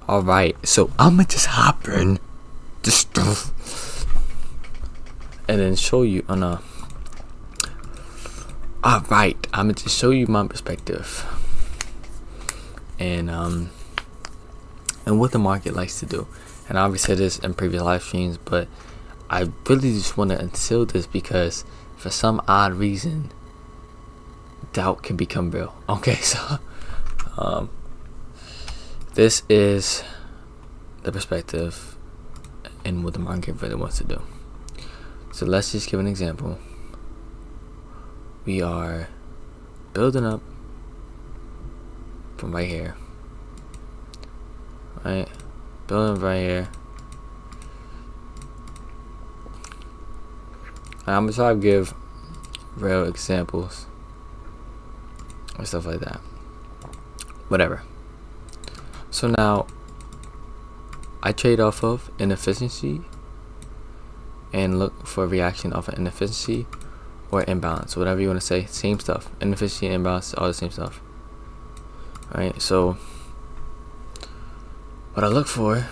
Alright, so I'ma just hop in this stuff and then show you on a. Alright, I'ma just show you my perspective and what the market likes to do. And I already said this in previous live streams, but I really just want to instill this because for some odd reason doubt can become real. Okay, so this is the perspective and what the market really wants to do. So let's just give an example. We are building up from right here, right? Building up right here. I'm gonna try to give real examples or stuff like that. Whatever. So now I trade off of inefficiency and look for a reaction off of inefficiency or imbalance, whatever you want to say. Same stuff. Inefficiency and imbalance, all the same stuff. Alright, so what I look for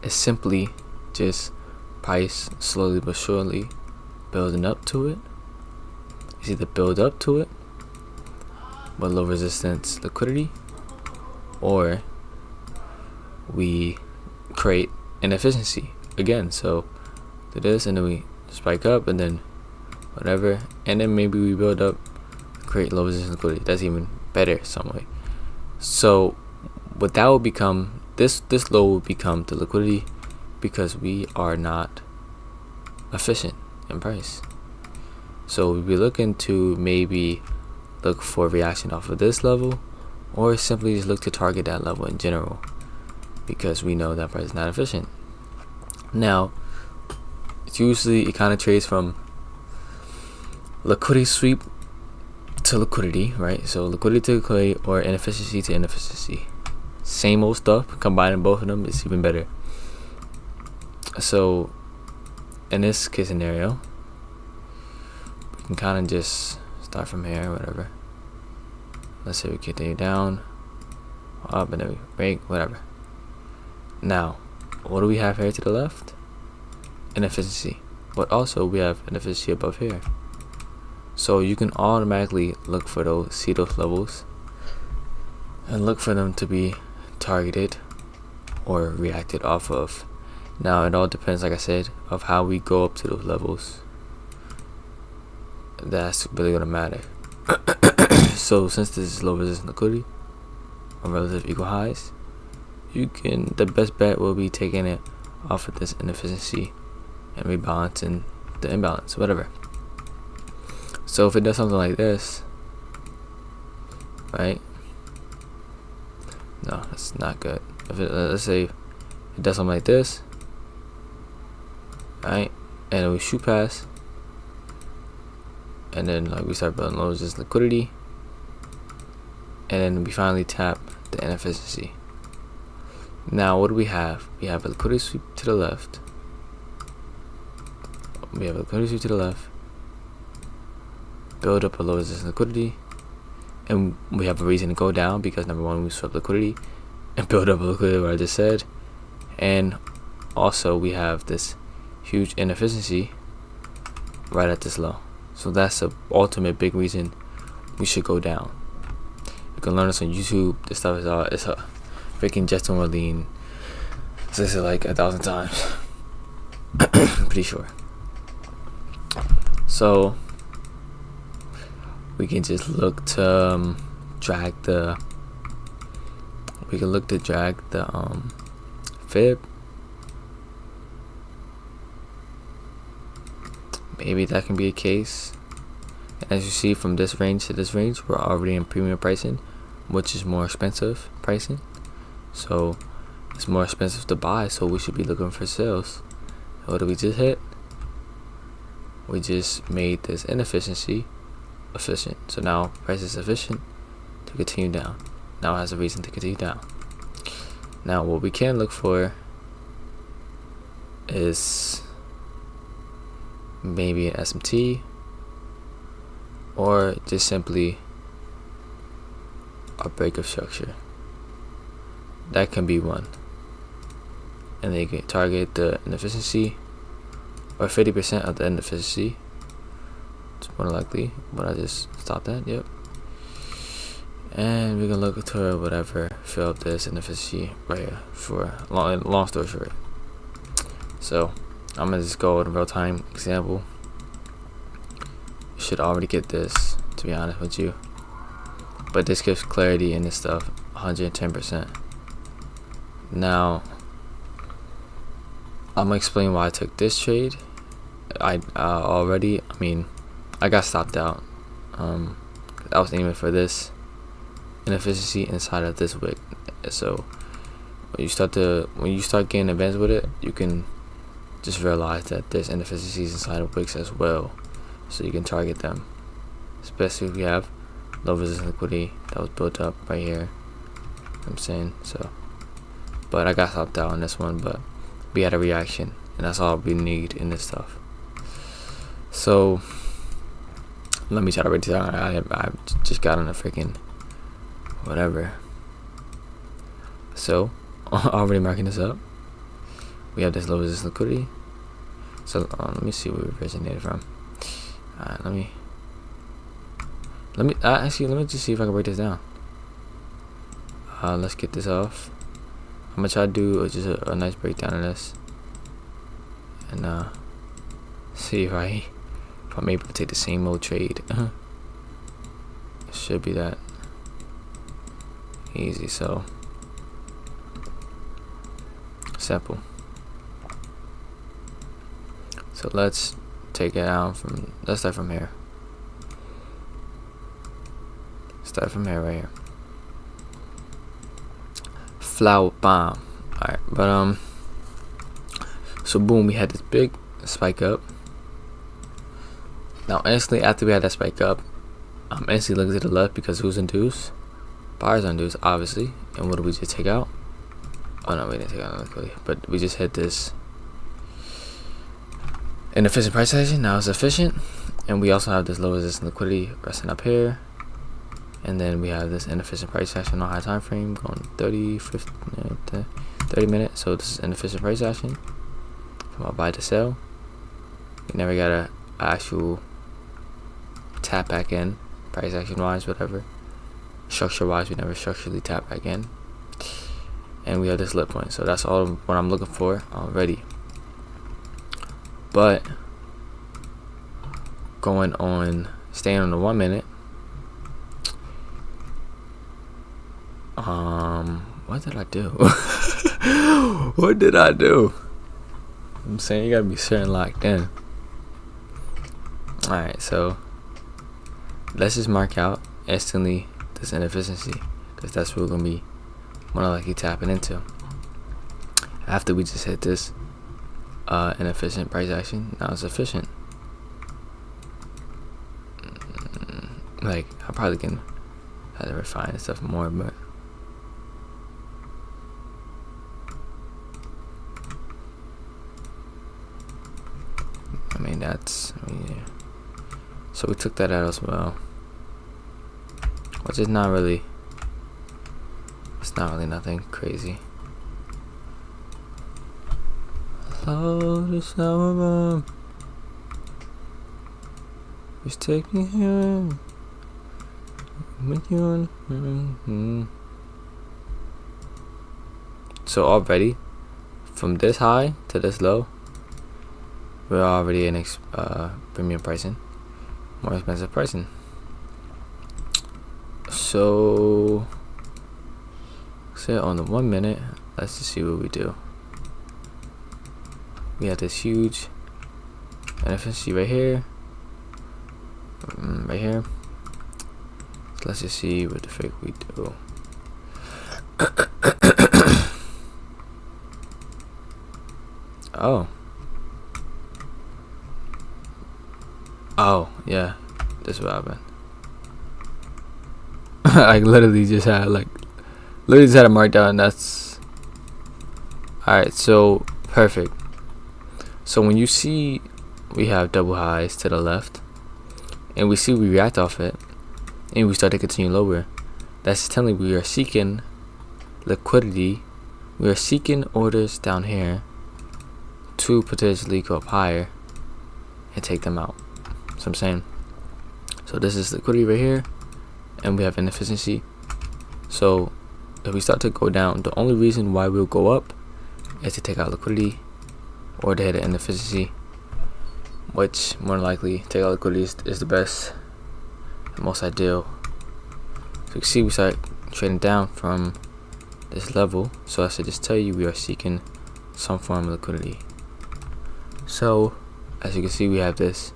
is simply just price slowly but surely building up to it. It's either build up to it with low resistance liquidity, or we create inefficiency again. So do this and then we spike up and then whatever, and then maybe we build up, create low resistance liquidity. That's even better some way. So what that will become, this low will become the liquidity, because we are not efficient in price. So we'll be looking to maybe look for reaction off of this level, or simply just look to target that level in general, because we know that price is not efficient. Now it's usually, it kind of trades from liquidity sweep to liquidity, right? So liquidity to liquidity or inefficiency to inefficiency. Same old stuff, combining both of them is even better. So in this case scenario, we can kind of just start from here, whatever. Let's say we continue down, up, and then we break, whatever. Now what do we have here to the left? Inefficiency, but also we have inefficiency above here. So you can automatically look for those, see those levels, and look for them to be targeted or reacted off of. Now it all depends, like I said, of how we go up to those levels. That's really gonna matter. So since this is low resistance liquidity or relative equal highs, you can, the best bet will be taking it off of this inefficiency and rebalancing the imbalance, whatever. So if it does something like this, right? No, that's not good. If it, let's say it does something like this, right? And we shoot past, and then like we start building low resistance liquidity, and then we finally tap the inefficiency. Now what do we have? We have a liquidity sweep to the left. We have a liquidity sweep to the left. Build up a low resistance liquidity, and we have a reason to go down because number one, we swept liquidity and build up a liquidity, what I just said, and also we have this huge inefficiency right at this low. So that's the ultimate big reason we should go down. You can learn this on YouTube. This stuff is it's a freaking Jetson Marlene. This is like 1,000 times. Pretty sure. So we can just look to drag the fib. Maybe that can be a case. As you see, from this range to this range, we're already in premium pricing, which is more expensive pricing. So it's more expensive to buy, so we should be looking for sales. What did we just hit? We just made this inefficiency efficient. So now price is efficient to continue down. Now it has a reason to continue down. Now what we can look for is maybe an SMT, or just simply a break of structure. that can be one. And then you can target the inefficiency, or 50% of the inefficiency. It's more likely, but I just stopped that. Yep. And we can look to whatever fill up this inefficiency right here for long story short. So I'm gonna just go with a real time example. You should already get this, to be honest with you, but this gives clarity in this stuff 110%. Now I'm gonna explain why I took this trade. I got stopped out. I was aiming for this inefficiency inside of this wick. So when you start getting advanced with it, you can just realize that there's inefficiencies inside of wicks as well, so you can target them, especially if you have low resistance liquidity that was built up right here. I'm saying so, but I got stopped out on this one, but we had a reaction, and that's all we need in this stuff. So let me try to write this down. I just got on a freaking whatever. So already marking this up. We have this low resistance liquidity. So let me see where we originated from. Alright, let me just see if I can break this down. Let's get this off. I'm gonna try to do just a nice breakdown of this, and see if I'm able to take the same old trade. It should be that easy. So simple. So let's take it out from. Let's start from here. Start from here, right here. Flower bomb. Alright, but so boom, we had this big spike up. Now instantly after we had that spike up, instantly looked to the left because it was induced. Buyers induced, obviously. And what did we just take out? Oh no, we didn't take out liquidity, but we just hit this inefficient price action. Now it's efficient, and we also have this low resistance liquidity resting up here, and then we have this inefficient price action on high time frame going 30 minutes. So this is inefficient price action from a buy to sell. We never got a actual tap back in price action wise, whatever. Structure wise, we never structurally tap back in, and we have this lit point. So that's all what I'm looking for already. But going on, staying on the 1 minute. What did I do? What did I do? I'm saying you gotta be certain locked in. Alright, so let's just mark out instantly this inefficiency, because that's what we're gonna be more likely tapping into after we just hit this inefficient price action. Now it's efficient. Like, I probably can have to refine this stuff more, but yeah. So we took that out as well, which is not really, it's not really nothing crazy. Oh, the sour bomb, just take me here with you. So already from this high to this low, we're already in premium pricing, more expensive pricing. So on the 1 minute, let's just see what we do. We have this huge inefficiency right here, right here. So let's just see what the frick we do. Oh yeah, this is what happened. I literally just had a markdown. That's alright. So perfect. So when you see we have double highs to the left, and we see we react off it, and we start to continue lower, that's telling we are seeking liquidity we are seeking orders down here to potentially go up higher and take them out. So I'm saying, so this is liquidity right here, and we have inefficiency. So if we start to go down, the only reason why we'll go up is to take out liquidity or to hit an inefficiency, which more than likely take out liquidity is the best, the most ideal. So you can see we start trading down from this level. So I should just tell you we are seeking some form of liquidity. So as you can see, we have this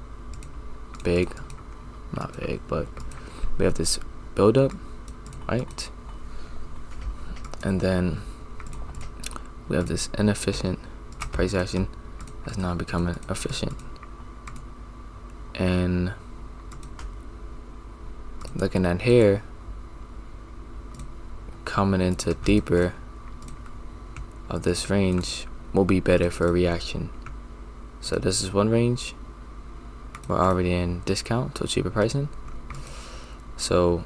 not big, but we have this build-up, right? And then we have this inefficient price action that's now becoming efficient. And looking at here, coming into deeper of this range will be better for a reaction. So this is one range. We're already in discount, so cheaper pricing. So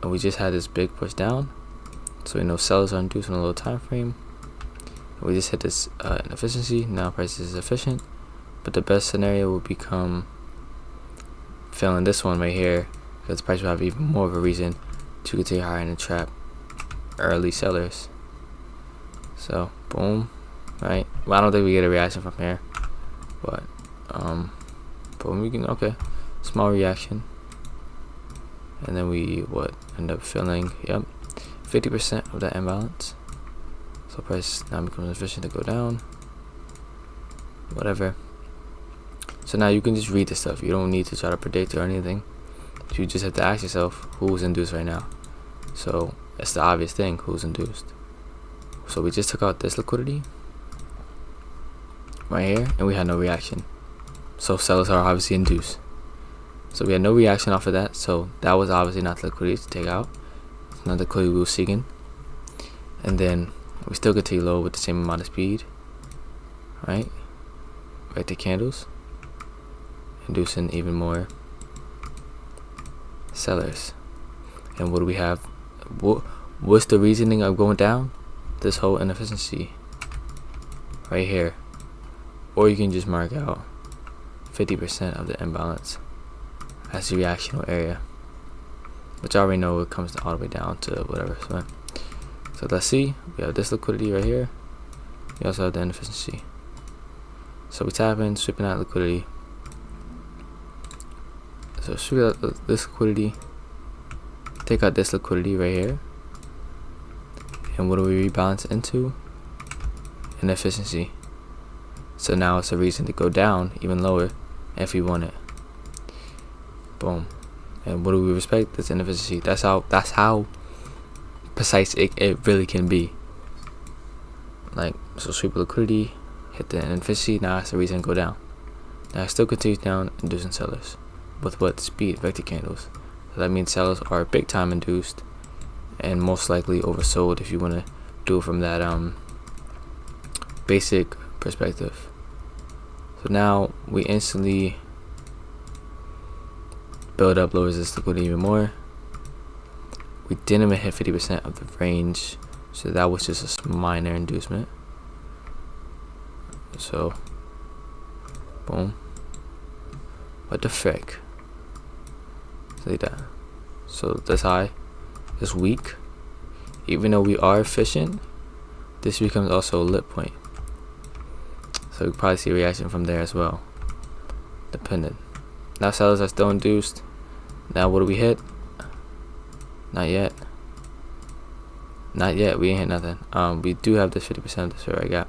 we just had this big push down, so we know sellers are induced on a low time frame. We just hit this inefficiency. Now price is efficient, but the best scenario will become filling this one right here, because the price will have even more of a reason to continue higher and trap early sellers. So boom, right? Well, I don't think we get a reaction from here, but we can, okay, small reaction, and then we end up filling, yep, 50% of that imbalance. So price now becomes efficient to go down, whatever. So now you can just read this stuff. You don't need to try to predict or anything. You just have to ask yourself who's induced right now. So that's the obvious thing, who's induced. So we just took out this liquidity right here, and we had no reaction. So sellers are obviously induced. So we had no reaction off of that. So that was obviously not the liquidity to take out. It's not the liquidity we were seeking. And then we still continue low with the same amount of speed, right? Right to candles, inducing even more sellers. And what do we have? What's the reasoning of going down? This whole inefficiency right here. Or you can just mark out 50% of the imbalance as the reactional area, which I already know it comes all the way down to whatever. So let's see, we have this liquidity right here. We also have the inefficiency. So we tap in, sweeping out liquidity. So sweep out this liquidity, take out this liquidity right here, and what do we rebalance into? Inefficiency. So now it's a reason to go down even lower if we want it. Boom. And what do we respect? This inefficiency. That's how precise it really can be. Like, so sweep liquidity, hit the inefficiency. Now it's a reason to go down. Now it still continues down, inducing sellers with what speed? Vector candles. So that means sellers are big time induced and most likely oversold if you want to do it from that basic perspective. So now we instantly build up low resistance liquidity even more. We didn't even hit 50% of the range, so that was just a minor inducement. So boom. What the frick? See that? So this high is weak. Even though we are efficient, this becomes also a lit point. So we probably see a reaction from there as well, dependent. Now sellers are still induced. Now what do we hit? Not yet. Not yet. We ain't hit nothing. We do have this 50% of this fair gap,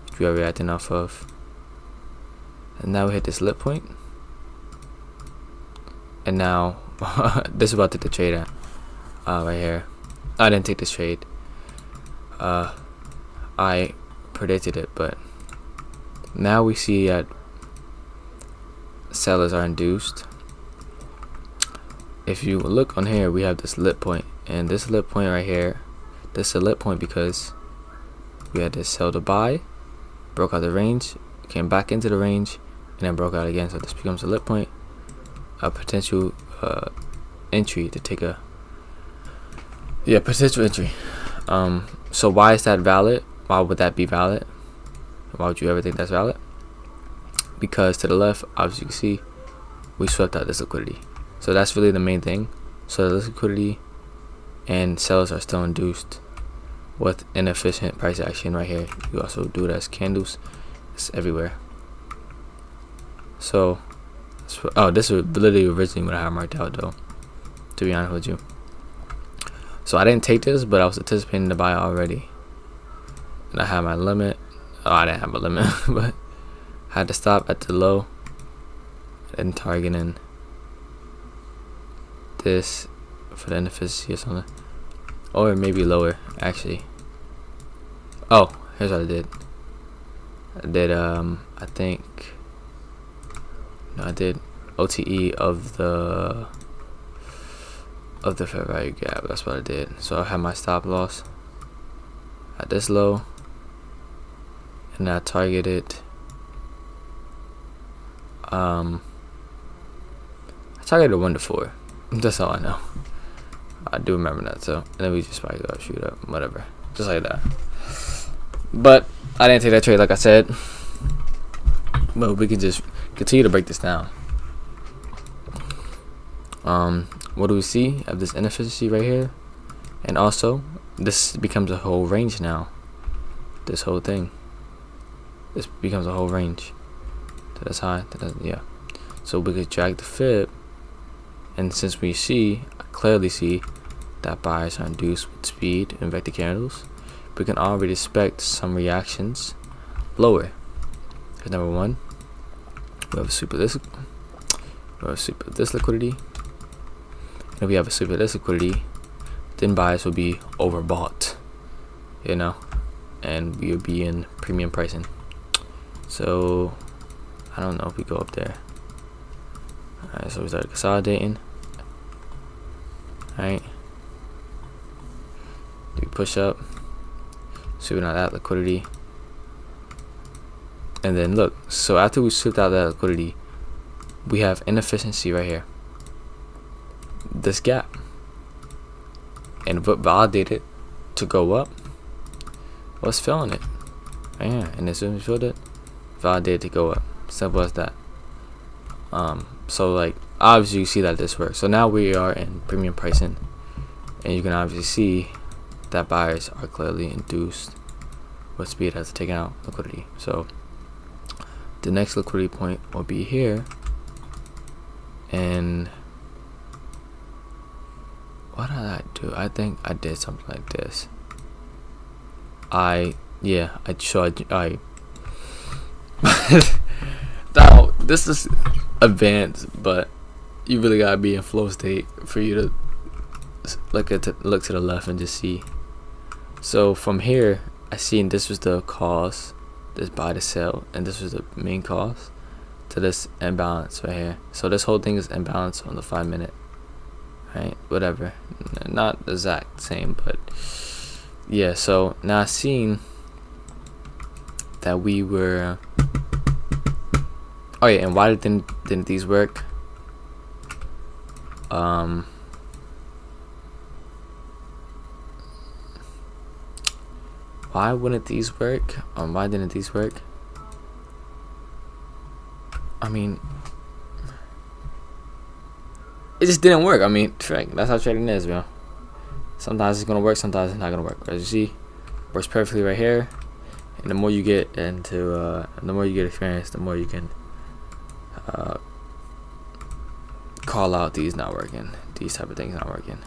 which we are reacting off of. And now we hit this lit point. And now this is about to take the trade at right here. I didn't take this trade. I predicted it, but now we see that sellers are induced. If you look on here, we have this lit point, and this lit point right here, this is a lit point because we had this sell to buy, broke out the range, came back into the range, and then broke out again. So this becomes a lit point, a potential entry to take a potential entry. So why is that valid? Why would that be valid? Why would you ever think that's valid? Because to the left, obviously you can see we swept out this liquidity. So that's really the main thing. So this liquidity and sellers are still induced with inefficient price action right here. You also do it as candles. It's everywhere. So, oh, this was literally originally what I had marked out though, to be honest with you. So I didn't take this, but I was anticipating to buy it already. And I had my limit. Oh, I didn't have a limit, but I had to stop at the low and targeting this for the inefficiency or something. Or maybe lower, actually. Oh, here's what I did. I did, I think, no, I did OTE of the fair value gap. That's what I did. So I had my stop loss at this low, and I targeted I targeted 1 to 4. That's all I know. I do remember that. So, and then we just probably go shoot up, whatever, just like that. But I didn't take that trade, like I said. But we can just continue to break this down. What do we see of this inefficiency right here? And also, this becomes a whole range now. This whole thing. This becomes a whole range. That's high. Yeah. So we could drag the fib, and since we clearly see that buyers are induced with speed and vector candles, we can already expect some reactions lower. Here's number 1. We have a sweep of this. We have a sweep of this liquidity. And if we have a sweep of this liquidity, then buyers will be overbought, you know, and we will be in premium pricing. So I don't know if we go up there. Alright, so we start consolidating. Alright, we push up, sweeping out that liquidity, and then look. So after we swept out that liquidity, we have inefficiency right here, this gap, and what validated to go up was filling it right here, and as soon as we filled it, validated to go up. Simple as that. So like obviously you see that this works. So now we are in premium pricing, and you can obviously see that buyers are clearly induced with speed has taken out liquidity. So the next liquidity point will be here, and what did I do? I think I did something like this. Now this is advanced, but you really gotta be in flow state for you to look to the left and just see. So from here, I seen this was the cause, this buy to sell, and this was the main cause to this imbalance right here. So this whole thing is imbalance on the 5 minute, right? Whatever, not the exact same, but yeah. So now I seen that we were. Oh yeah, and why didn't these work? Why wouldn't these work? Why didn't these work? I mean, it just didn't work. I mean, that's how trading is, bro. Sometimes it's gonna work, sometimes it's not gonna work. As you see, works perfectly right here. And the more you get into, the more you get experience, the more you can call out these not working, these type of things not working.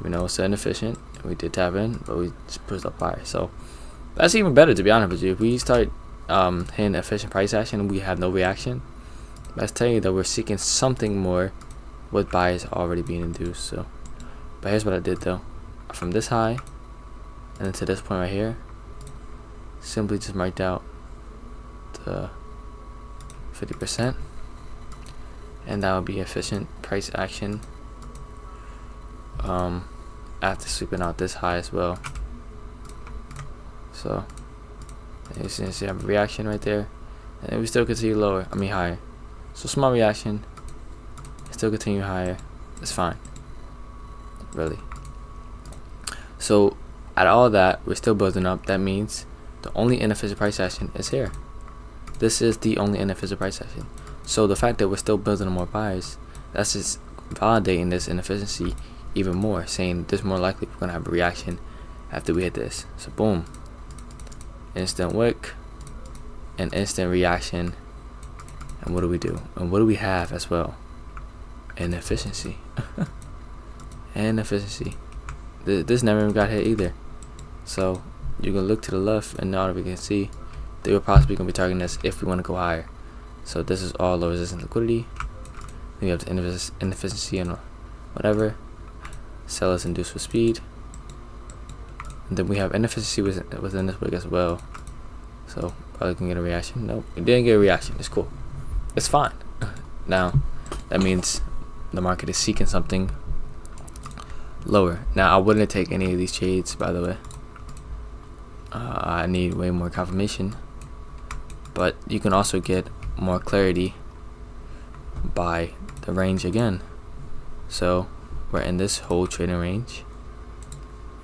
We know it's inefficient, and we did tap in, but we just pushed up high. So that's even better, to be honest with you. If we start hitting efficient price action and we have no reaction, that's telling you that we're seeking something more with buyers already being induced. So, but here's what I did though. From this high and then to this point right here, simply just marked out the 50%, and that would be efficient price action after sweeping out this high as well. So you see I have a reaction right there, and we still continue lower, higher. So small reaction, still continue higher. It's fine, really. So At all that, we're still building up. That means the only inefficient price action is here. This is the only inefficient price action. So the fact that we're still building more buyers, that's just validating this inefficiency even more, saying this more likely we're gonna have a reaction after we hit this. So boom, instant wick, an instant reaction, and what do we do? And what do we have as well? Inefficiency. Inefficiency. This never even got hit either. So you can look to the left, and now we can see they were possibly gonna be targeting us if we want to go higher. So this is all low resistance liquidity. Then we have the inefficiency and whatever. Sellers induced with speed. And then we have inefficiency within this wick as well. So probably can get a reaction. Nope, we didn't get a reaction. It's cool. It's fine. Now that means the market is seeking something lower. Now I wouldn't take any of these trades, by the way. I need way more confirmation, but you can also get more clarity by the range again. So we're in this whole trading range,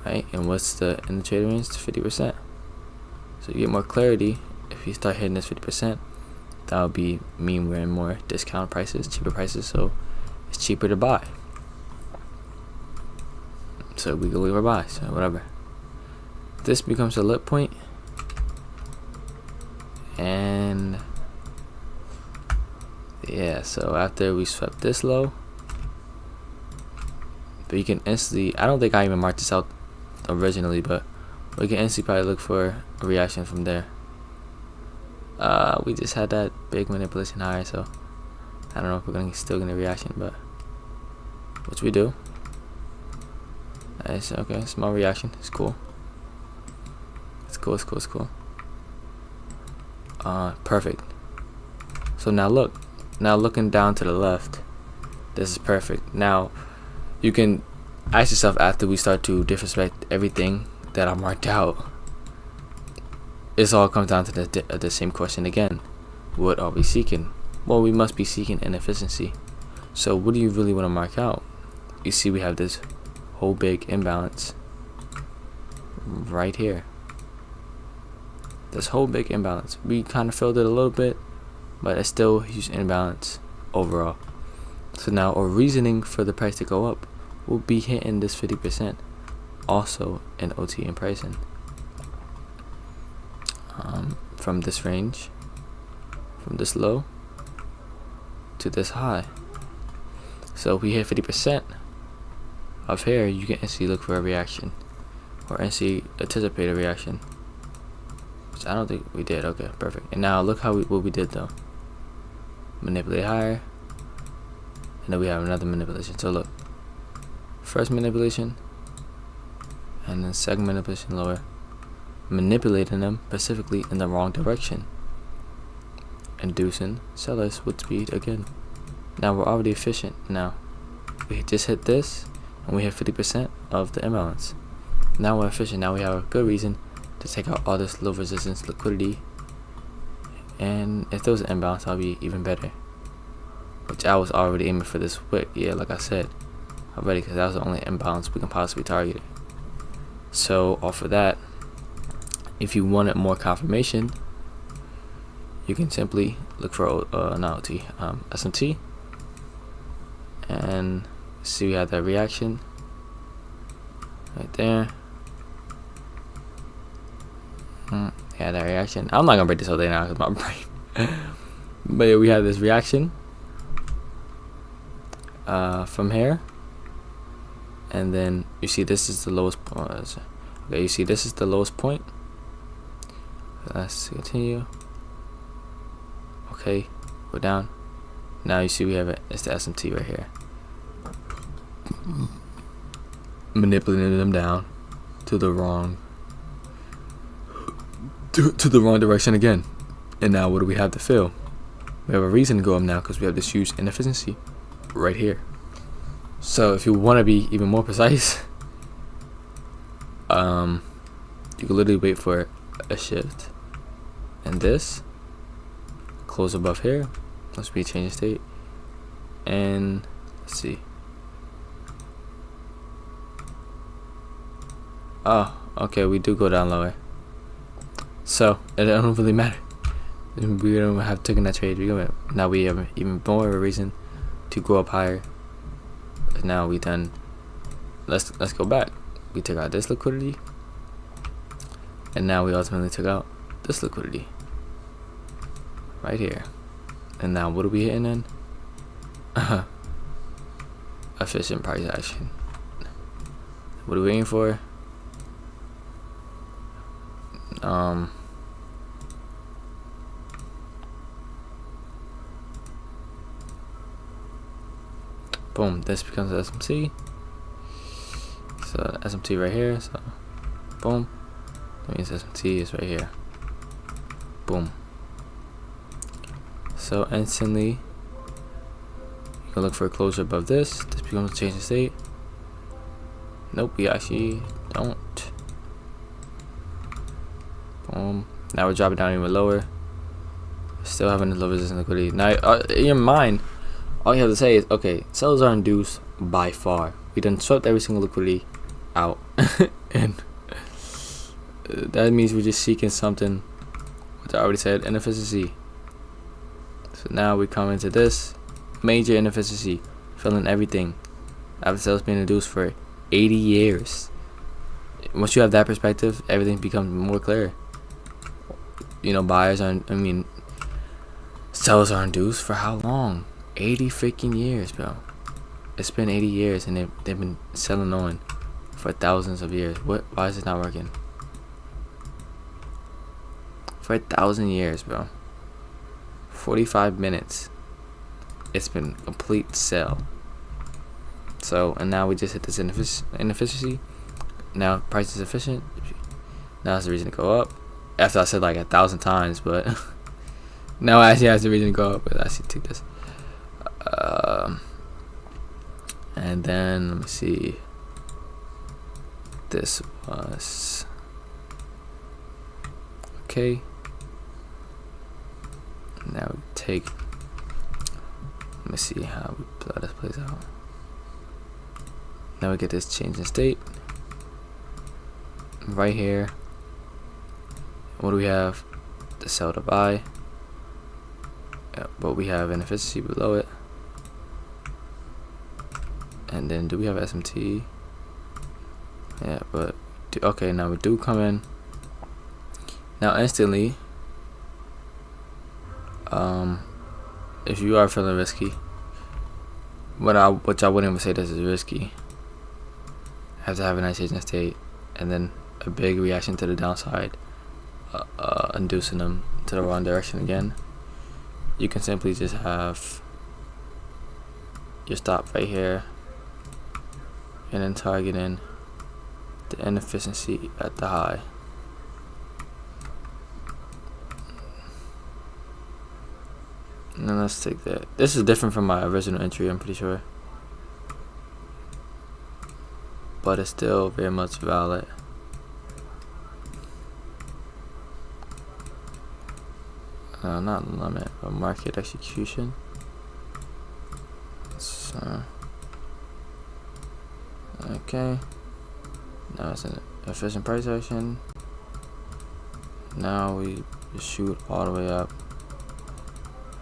right? And what's in the trading range? It's 50%. So you get more clarity if you start hitting this 50%. That would mean we're in more discount prices, cheaper prices. So it's cheaper to buy. So we go leave our buy. So whatever. This becomes a lit point, and yeah, so after we swept this low, but you can instantly, I don't think I even marked this out originally, but we can instantly probably look for a reaction from there. We just had that big manipulation higher, so I don't know if we're gonna still get a reaction, but which we do. Nice. Okay, small reaction. It's cool. It's cool. Perfect. So now look. Now looking down to the left, this is perfect. Now you can ask yourself, after we start to disrespect everything that I marked out, it all comes down to the same question again. What are we seeking? Well, we must be seeking inefficiency. So what do you really want to mark out? You see we have this whole big imbalance right here. This whole big imbalance. We kind of filled it a little bit, but it's still a huge imbalance overall. So now our reasoning for the price to go up will be hitting this 50% also in OT and pricing. From this range, from this low to this high. So if we hit 50% of here, you can instantly look for a reaction, or instantly anticipate a reaction, which I don't think we did. Okay, perfect. And now look what we did though. Manipulate higher, and then we have another manipulation. So look, first manipulation, and then second manipulation lower, manipulating them specifically in the wrong direction, inducing sellers with speed again. Now we're already efficient. Now we just hit this, and we hit 50% of the imbalance. Now we're efficient. Now we have a good reason to take out all this low resistance liquidity, and if there was an imbalance, I'll be even better, which I was already aiming for this wick. Yeah, like I said already, because that was the only imbalance we can possibly target. So off of that, if you wanted more confirmation, you can simply look for not OT, SMT, and see we have that reaction right there. Yeah, that reaction. I'm not gonna break this whole thing now because my brain. But yeah, we have this reaction from here, and then you see this is the lowest point. Okay, you see this is the lowest point. Let's continue. Okay, go down. Now you see we have it's the SMT right here, manipulating them down to the wrong to the wrong direction again. And now what do we have to fill? We have a reason to go up now because we have this huge inefficiency right here. So if you want to be even more precise, you can literally wait for a shift, and this close above here. Let's be change state, and let's see. Oh, okay, we do go down lower. So it don't really matter. We don't have taken that trade. Now we have even more of a reason to go up higher. Now we done. Let's go back. We took out this liquidity, and now we ultimately took out this liquidity right here. And now what are we hitting in? Efficient price action. What are we waiting for? Boom, this becomes SMT. So SMT right here, so boom. That means SMT is right here. Boom. So instantly you can look for a closure above this. This becomes a change in state. Nope, we actually don't. Boom. Now we're dropping down even lower. Still having a low resistance liquidity. Now in your mind, all you have to say is, okay, sellers are induced by far. We done swept every single liquidity out. And that means we're just seeking something, which I already said, inefficiency. So now we come into this major inefficiency, filling everything after sales being induced for 80 years. Once you have that perspective, everything becomes more clear. You know, sellers are induced for how long? 80 freaking years, bro. It's been 80 years and they've been selling on for thousands of years. Why is it not working? For 1,000 years, bro. 45 minutes. It's been complete sell. So, and now we just hit this inefficiency. Now price is efficient. Now it's the reason to go up. After I said like 1,000 times, but now it actually has the reason to go up. But I actually take this. And then let me see. This was okay. Now we take. Let me see how this plays out. Now we get this change in state right here. What do we have? The sell to buy. Yeah, but we have inefficiency below it. And then do we have SMT? Yeah, but okay, now we do come in. Now instantly, if you are feeling risky, which I wouldn't even say this is risky, have to have a nice change in state, and then a big reaction to the downside, inducing them to the wrong direction again. You can simply just have your stop right here, and then targeting the inefficiency at the high. And then let's take that. This is different from my original entry, I'm pretty sure, but it's still very much valid. Not limit, but market execution. So, okay. Now it's an efficient price action. Now we just shoot all the way up.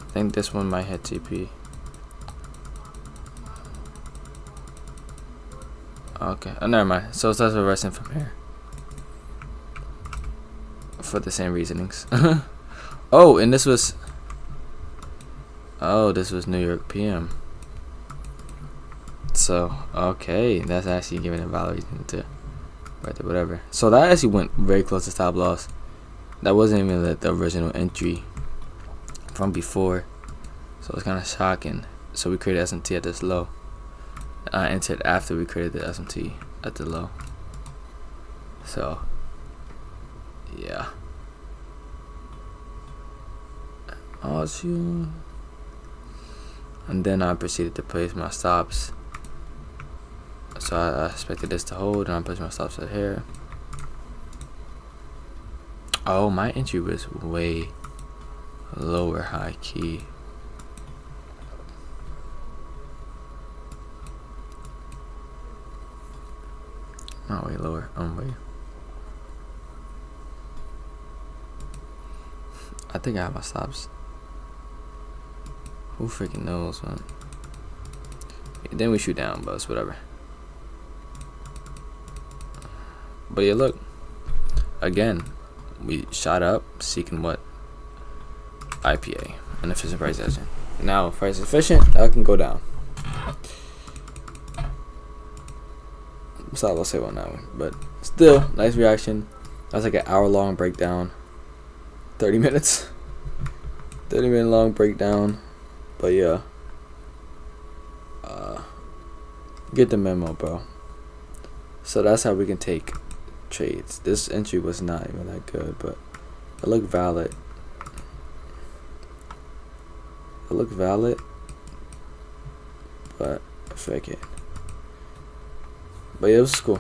I think this one might hit TP. Okay, never mind. So it's just reversing from here for the same reasonings. Oh, and this was New York PM. So okay, that's actually giving a valid reason to right there, whatever. So that actually went very close to stop loss. That wasn't even the original entry from before, so it's kind of shocking. So we created SMT at this low. I entered after we created the SMT at the low. So yeah. Oh shoot. And then I proceeded to place my stops. So I expected this to hold, and I placed my stops right here. Oh, my entry was way lower high key. Not way lower, way. I think I have my stops. Who freaking knows, man? Then we shoot down, but it's whatever. But yeah, look. Again, we shot up, seeking what? IPA, inefficient price action. Now, if price is efficient, that can go down. So I'll say on that one, but still, nice reaction. That's like an hour-long breakdown. 30 minutes. 30-minute long breakdown. But yeah, get the memo, bro. So that's how we can take trades. This entry was not even that good, but it looked valid. It looked valid, but frick it. But yeah, it was cool.